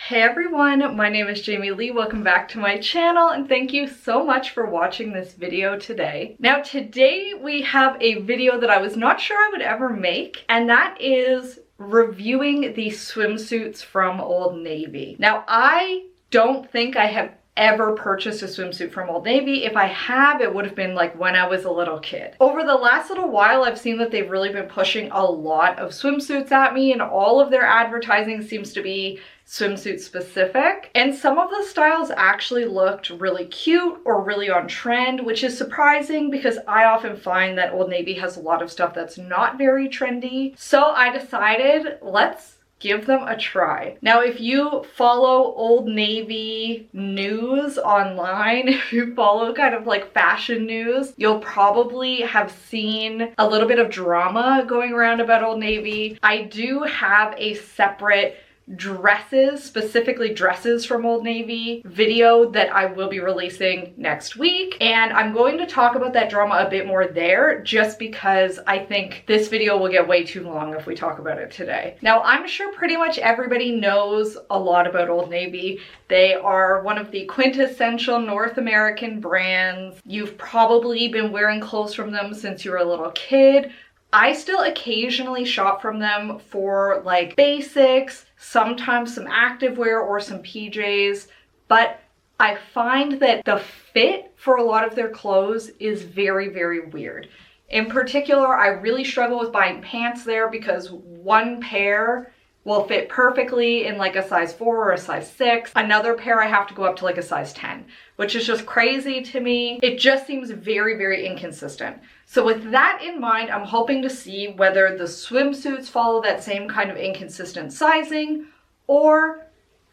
Hey everyone, my name is Jamie Lee. Welcome back to my channel and thank you so much for watching this video today. Now today we have a video that I was not sure I would ever make, and that is reviewing the swimsuits from Old Navy. Now I don't think I have ever purchased a swimsuit from Old Navy. If I have, it would have been like when I was a little kid. Over the last little while, I've seen that they've really been pushing a lot of swimsuits at me, and all of their advertising seems to be swimsuit specific. And some of the styles actually looked really cute or really on trend, which is surprising because I often find that Old Navy has a lot of stuff that's not very trendy. So I decided, let's give them a try. Now, if you follow Old Navy news online, if you follow kind of like fashion news, you'll probably have seen a little bit of drama going around about Old Navy. I do have a separate dresses, specifically dresses from Old Navy video that I will be releasing next week, and I'm going to talk about that drama a bit more there just because I think this video will get way too long if we talk about it today. Now, I'm sure pretty much everybody knows a lot about Old Navy. They are one of the quintessential North American brands. You've probably been wearing clothes from them since you were a little kid. I still occasionally shop from them for like basics, sometimes some activewear or some PJs, but I find that the fit for a lot of their clothes is very, very weird. In particular, I really struggle with buying pants there because one pair will fit perfectly in like a size 4 or a size 6. Another pair I have to go up to like a size 10, which is just crazy to me. It just seems very, very inconsistent. So with that in mind, I'm hoping to see whether the swimsuits follow that same kind of inconsistent sizing, or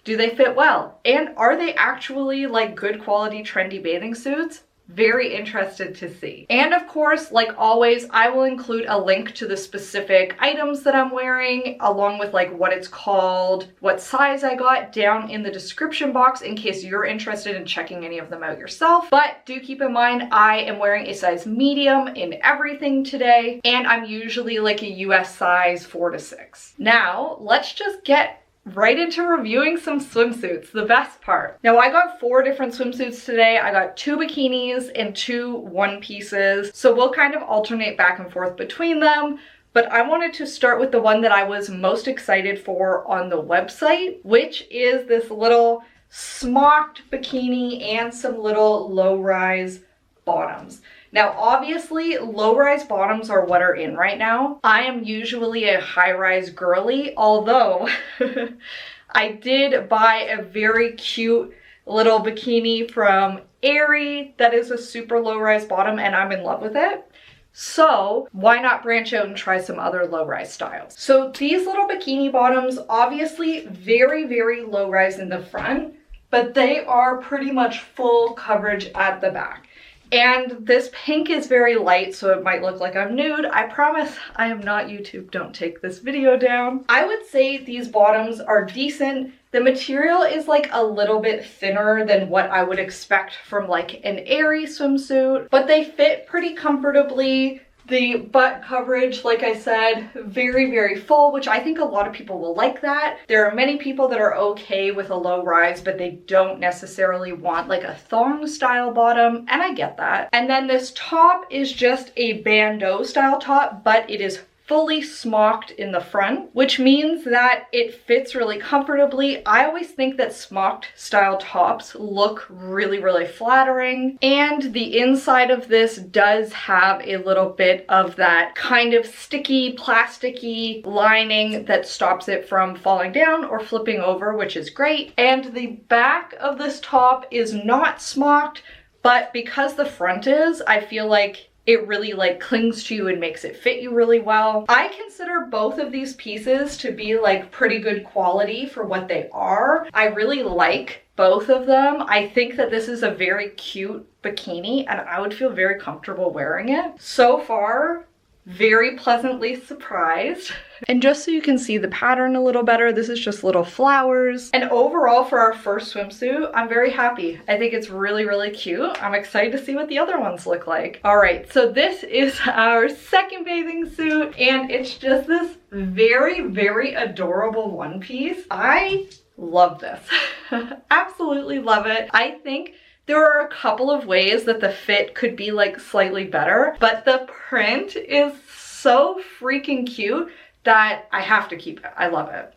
do they fit well? And are they actually like good quality trendy bathing suits? Very interested to see. And of course, like always, I will include a link to the specific items that I'm wearing, along with like what it's called, what size I got, down in the description box in case you're interested in checking any of them out yourself. But do keep in mind, I am wearing a size medium in everything today, and I'm usually like a US size 4 to 6. Now, let's just get right into reviewing some swimsuits, the best part. Now, I got 4 different swimsuits today. I got 2 bikinis and 2 one-pieces, so we'll kind of alternate back and forth between them. But I wanted to start with the one that I was most excited for on the website, which is this little smocked bikini and some little low-rise bottoms. Now, obviously, low-rise bottoms are what are in right now. I am usually a high-rise girly, although I did buy a very cute little bikini from Aerie that is a super low-rise bottom, and I'm in love with it. So why not branch out and try some other low-rise styles? So these little bikini bottoms, obviously very, very low-rise in the front, but they are pretty much full coverage at the back. And this pink is very light, so it might look like I'm nude. I promise I am not YouTube. Don't take this video down. I would say these bottoms are decent. The material is like a little bit thinner than what I would expect from like an Aerie swimsuit, but they fit pretty comfortably. The butt coverage, like I said, very, very full, which I think a lot of people will like that. There are many people that are okay with a low rise, but they don't necessarily want like a thong style bottom, and I get that. And then this top is just a bandeau style top, but it is fully smocked in the front, which means that it fits really comfortably. I always think that smocked style tops look really, really flattering. And the inside of this does have a little bit of that kind of sticky, plasticky lining that stops it from falling down or flipping over, which is great. And the back of this top is not smocked, but because the front is, I feel like it really like clings to you and makes it fit you really well. I consider both of these pieces to be like pretty good quality for what they are. I really like both of them. I think that this is a very cute bikini and I would feel very comfortable wearing it. So far, very pleasantly surprised. And just so you can see the pattern a little better, this is just little flowers. And overall for our first swimsuit, I'm very happy. I think it's really, really cute. I'm excited to see what the other ones look like. All right, so this is our second bathing suit, and it's just this very, very adorable one piece. I love this. Absolutely love it. I think there are a couple of ways that the fit could be like slightly better, but the print is so freaking cute that I have to keep it. I love it.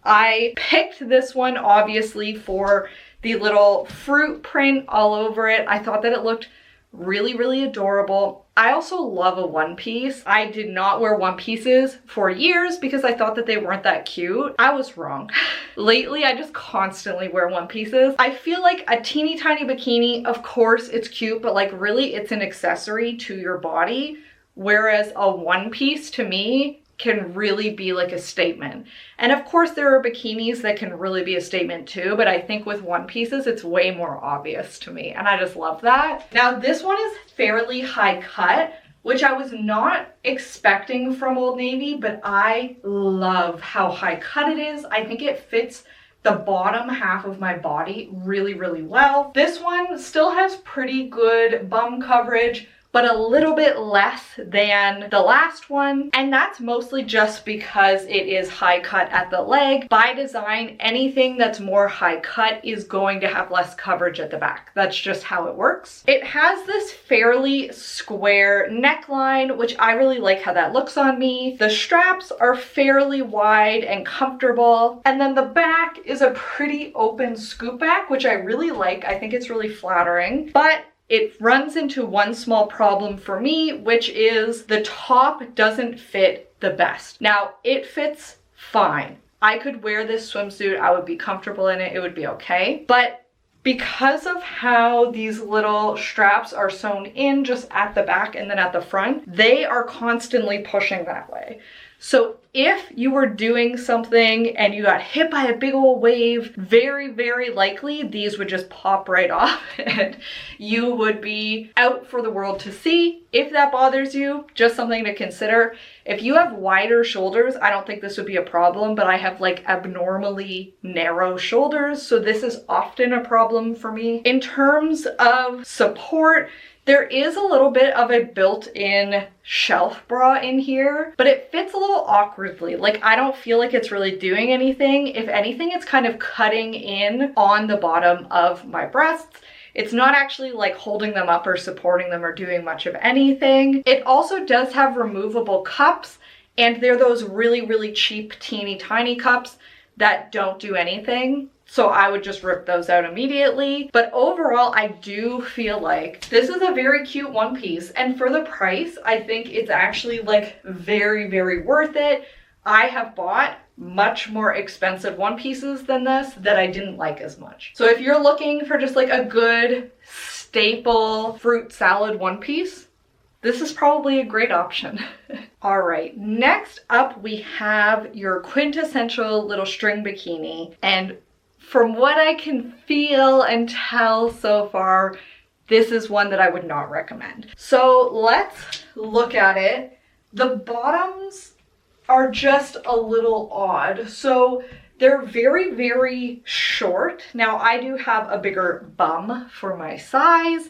I picked this one obviously for the little fruit print all over it. I thought that it looked really, really adorable. I also love a one piece. I did not wear one pieces for years because I thought that they weren't that cute. I was wrong. Lately, I just constantly wear one pieces. I feel like a teeny tiny bikini, of course it's cute, but like really it's an accessory to your body. Whereas a one piece to me can really be like a statement. And of course there are bikinis that can really be a statement too, but I think with one pieces it's way more obvious to me, and I just love that. Now this one is fairly high cut, which I was not expecting from Old Navy, but I love how high cut it is. I think it fits the bottom half of my body really, really well. This one still has pretty good bum coverage, but a little bit less than the last one. And that's mostly just because it is high cut at the leg. By design, anything that's more high cut is going to have less coverage at the back. That's just how it works. It has this fairly square neckline, which I really like how that looks on me. The straps are fairly wide and comfortable. And then the back is a pretty open scoop back, which I really like. I think it's really flattering, but it runs into one small problem for me, which is the top doesn't fit the best. Now, it fits fine. I could wear this swimsuit, I would be comfortable in it, it would be okay. But because of how these little straps are sewn in just at the back and then at the front, they are constantly pushing that way. So if you were doing something and you got hit by a big old wave, very, very likely these would just pop right off and you would be out for the world to see. If that bothers you, just something to consider. If you have wider shoulders, I don't think this would be a problem, but I have like abnormally narrow shoulders, so this is often a problem for me. In terms of support, there is a little bit of a built-in shelf bra in here, but it fits a little awkwardly. Like, I don't feel like it's really doing anything. If anything, it's kind of cutting in on the bottom of my breasts. It's not actually like holding them up or supporting them or doing much of anything. It also does have removable cups, and they're those really, really cheap, teeny tiny cups that don't do anything. So I would just rip those out immediately. But overall, I do feel like this is a very cute one piece. And for the price, I think it's actually like very, very worth it. I have bought much more expensive one pieces than this that I didn't like as much. So if you're looking for just like a good staple fruit salad one piece, this is probably a great option. All right, next up we have your quintessential little string bikini. And from what I can feel and tell so far, this is one that I would not recommend. So let's look at it. The bottoms are just a little odd. So they're very, very short. Now I do have a bigger bum for my size,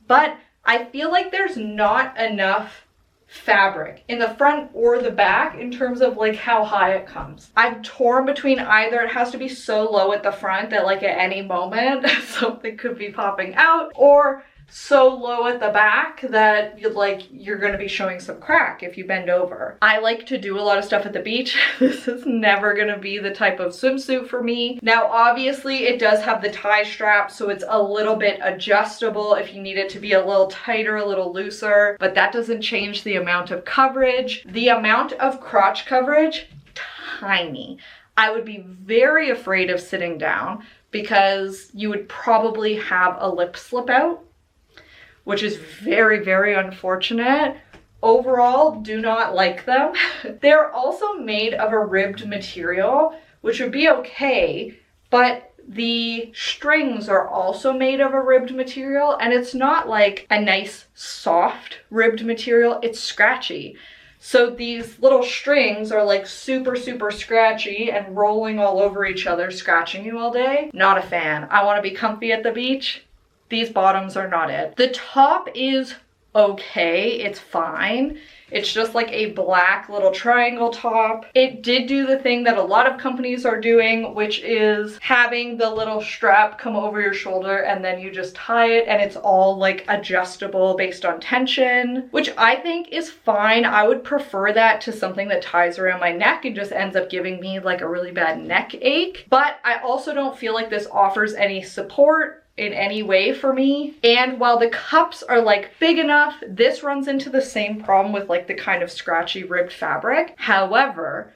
but I feel like there's not enough fabric in the front or the back in terms of like how high it comes. I'm torn between either. It has to be so low at the front that like at any moment something could be popping out, or so low at the back that you're going to be showing some crack if you bend over. I like to do a lot of stuff at the beach. This is never going to be the type of swimsuit for me. Now obviously it does have the tie strap, so it's a little bit adjustable if you need it to be a little tighter, a little looser, but that doesn't change the amount of coverage. The amount of crotch coverage, tiny. I would be very afraid of sitting down because you would probably have a lip slip out, which is very, very unfortunate. Overall, do not like them. They're also made of a ribbed material, which would be okay, but the strings are also made of a ribbed material, and it's not like a nice soft ribbed material, it's scratchy. So these little strings are like super, super scratchy and rolling all over each other, scratching you all day. Not a fan. I want to be comfy at the beach. These bottoms are not it. The top is okay, it's fine. It's just like a black little triangle top. It did do the thing that a lot of companies are doing, which is having the little strap come over your shoulder and then you just tie it and it's all like adjustable based on tension, which I think is fine. I would prefer that to something that ties around my neck and just ends up giving me like a really bad neck ache. But I also don't feel like this offers any support in any way for me. And while the cups are like big enough, this runs into the same problem with like the kind of scratchy ribbed fabric. However,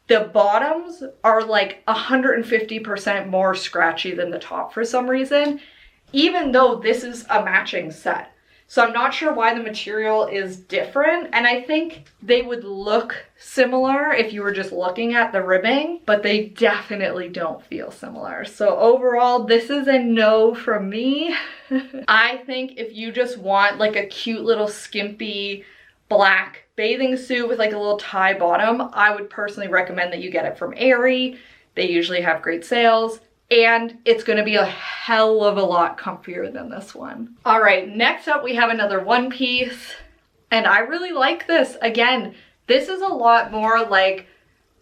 the bottoms are like 150% more scratchy than the top for some reason, even though this is a matching set. So I'm not sure why the material is different, and I think they would look similar if you were just looking at the ribbing, but they definitely don't feel similar. So overall, this is a no from me. I think if you just want like a cute little skimpy black bathing suit with like a little tie bottom, I would personally recommend that you get it from Aerie. They usually have great sales. And it's going to be a hell of a lot comfier than this one. All right, next up we have another one piece, and I really like this. Again, this is a lot more like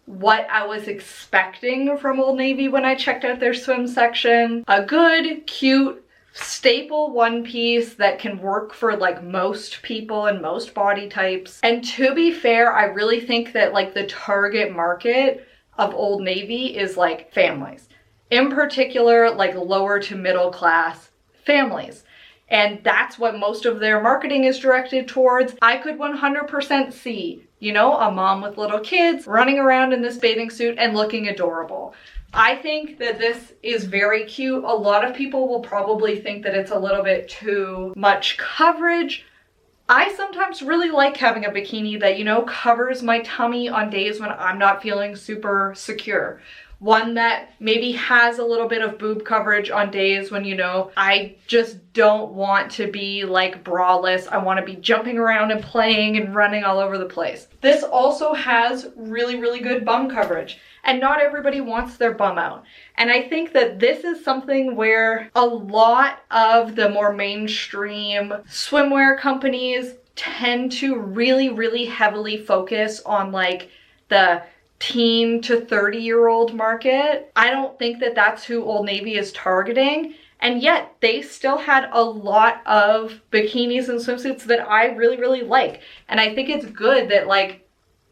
what I was expecting from Old Navy when I checked out their swim section. A good, cute, staple one piece that can work for like most people and most body types. And to be fair, I really think that like the target market of Old Navy is like families. In particular, like lower to middle class families. And that's what most of their marketing is directed towards. I could 100% see, you know, a mom with little kids running around in this bathing suit and looking adorable. I think that this is very cute. A lot of people will probably think that it's a little bit too much coverage. I sometimes really like having a bikini that, you know, covers my tummy on days when I'm not feeling super secure. One that maybe has a little bit of boob coverage on days when, you know, I just don't want to be like braless. I want to be jumping around and playing and running all over the place. This also has really, really good bum coverage, and not everybody wants their bum out. And I think that this is something where a lot of the more mainstream swimwear companies tend to really, really heavily focus on like the teen to 30-year-old market. I don't think that that's who Old Navy is targeting, and yet they still had a lot of bikinis and swimsuits that I really, really like. And I think it's good that like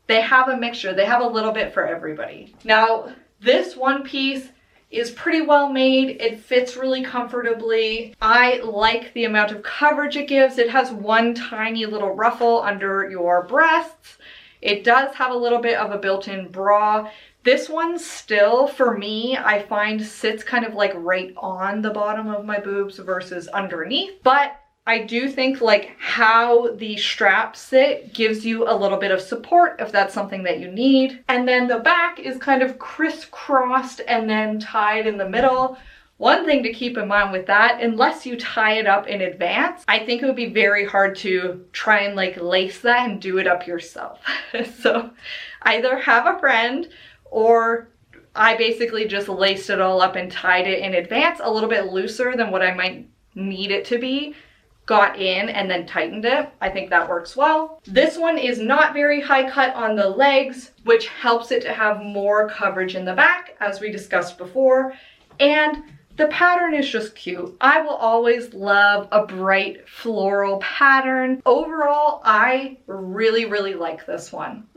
they have a mixture, they have a little bit for everybody. Now, this one piece is pretty well made. It fits really comfortably. I like the amount of coverage it gives. It has one tiny little ruffle under your breasts. It does have a little bit of a built-in bra. This one still, for me, I find sits kind of like right on the bottom of my boobs versus underneath. But I do think like how the straps sit gives you a little bit of support if that's something that you need. And then the back is kind of crisscrossed and then tied in the middle. One thing to keep in mind with that, unless you tie it up in advance, I think it would be very hard to try and like lace that and do it up yourself. So either have a friend, or I basically just laced it all up and tied it in advance, a little bit looser than what I might need it to be, got in and then tightened it. I think that works well. This one is not very high cut on the legs, which helps it to have more coverage in the back, as we discussed before. And the pattern is just cute. I will always love a bright floral pattern. Overall, I really, really like this one.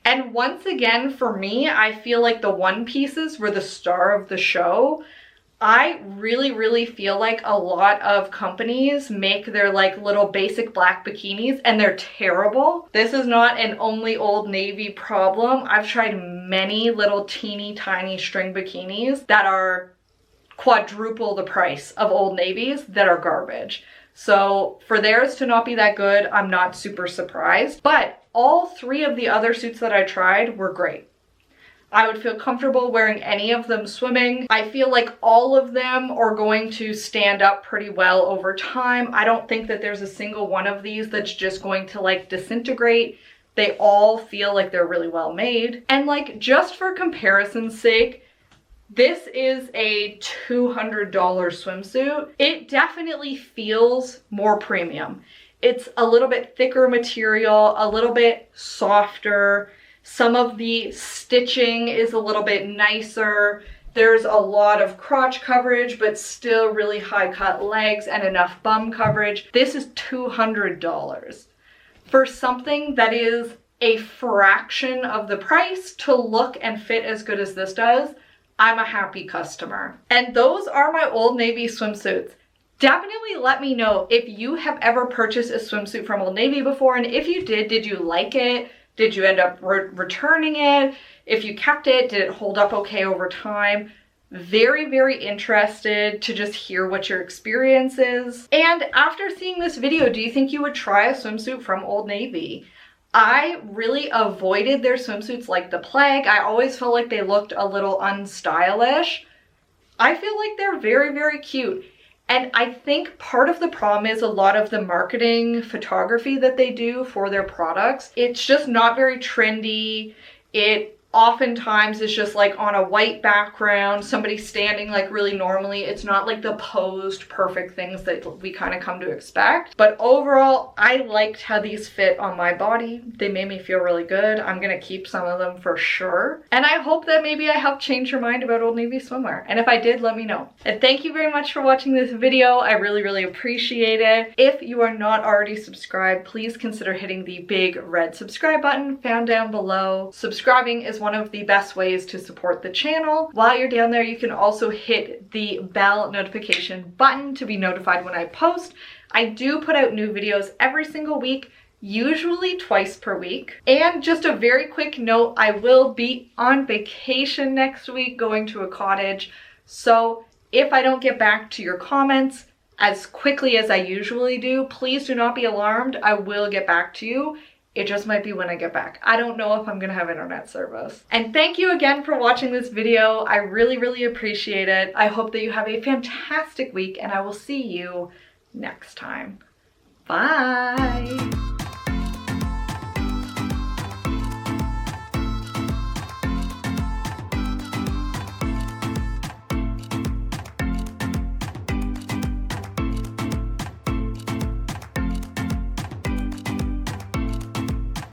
And once again, for me, I feel like the one pieces were the star of the show. I really, really feel like a lot of companies make their like little basic black bikinis and they're terrible. This is not an only Old Navy problem. I've tried many little teeny tiny string bikinis that are quadruple the price of Old Navy's that are garbage. So for theirs to not be that good, I'm not super surprised. But all three of the other suits that I tried were great. I would feel comfortable wearing any of them swimming. I feel like all of them are going to stand up pretty well over time. I don't think that there's a single one of these that's just going to like disintegrate. They all feel like they're really well made. And like, just for comparison's sake, this is a $200 swimsuit. It definitely feels more premium. It's a little bit thicker material, a little bit softer. Some of the stitching is a little bit nicer. There's a lot of crotch coverage, but still really high cut legs and enough bum coverage. This is $200 for something that is a fraction of the price to look and fit as good as this does. I'm a happy customer. And those are my Old Navy swimsuits. Definitely let me know if you have ever purchased a swimsuit from Old Navy before, and if you did you like it? Did you end up returning it? If you kept it, did it hold up okay over time? Very, very interested to just hear what your experience is. And after seeing this video, do you think you would try a swimsuit from Old Navy? I really avoided their swimsuits like the plague. I always felt like they looked a little unstylish. I feel like they're very, very cute. And I think part of the problem is a lot of the marketing photography that they do for their products. It's just not very trendy. It oftentimes is just like on a white background, somebody standing like really normally. It's not like the posed perfect things that we kind of come to expect. But overall, I liked how these fit on my body. They made me feel really good. I'm gonna keep some of them for sure. And I hope that maybe I helped change your mind about Old Navy swimwear. And if I did, let me know. And thank you very much for watching this video. I really, really appreciate it. If you are not already subscribed, please consider hitting the big red subscribe button found down below. Subscribing is one of the best ways to support the channel. While you're down there, you can also hit the bell notification button to be notified when I post. I do put out new videos every single week, usually twice per week. And just a very quick note, I will be on vacation next week, going to a cottage. So if I don't get back to your comments as quickly as I usually do, please do not be alarmed. I will get back to you. It just might be when I get back. I don't know if I'm gonna have internet service. And thank you again for watching this video. I really, really appreciate it. I hope that you have a fantastic week, and I will see you next time. Bye.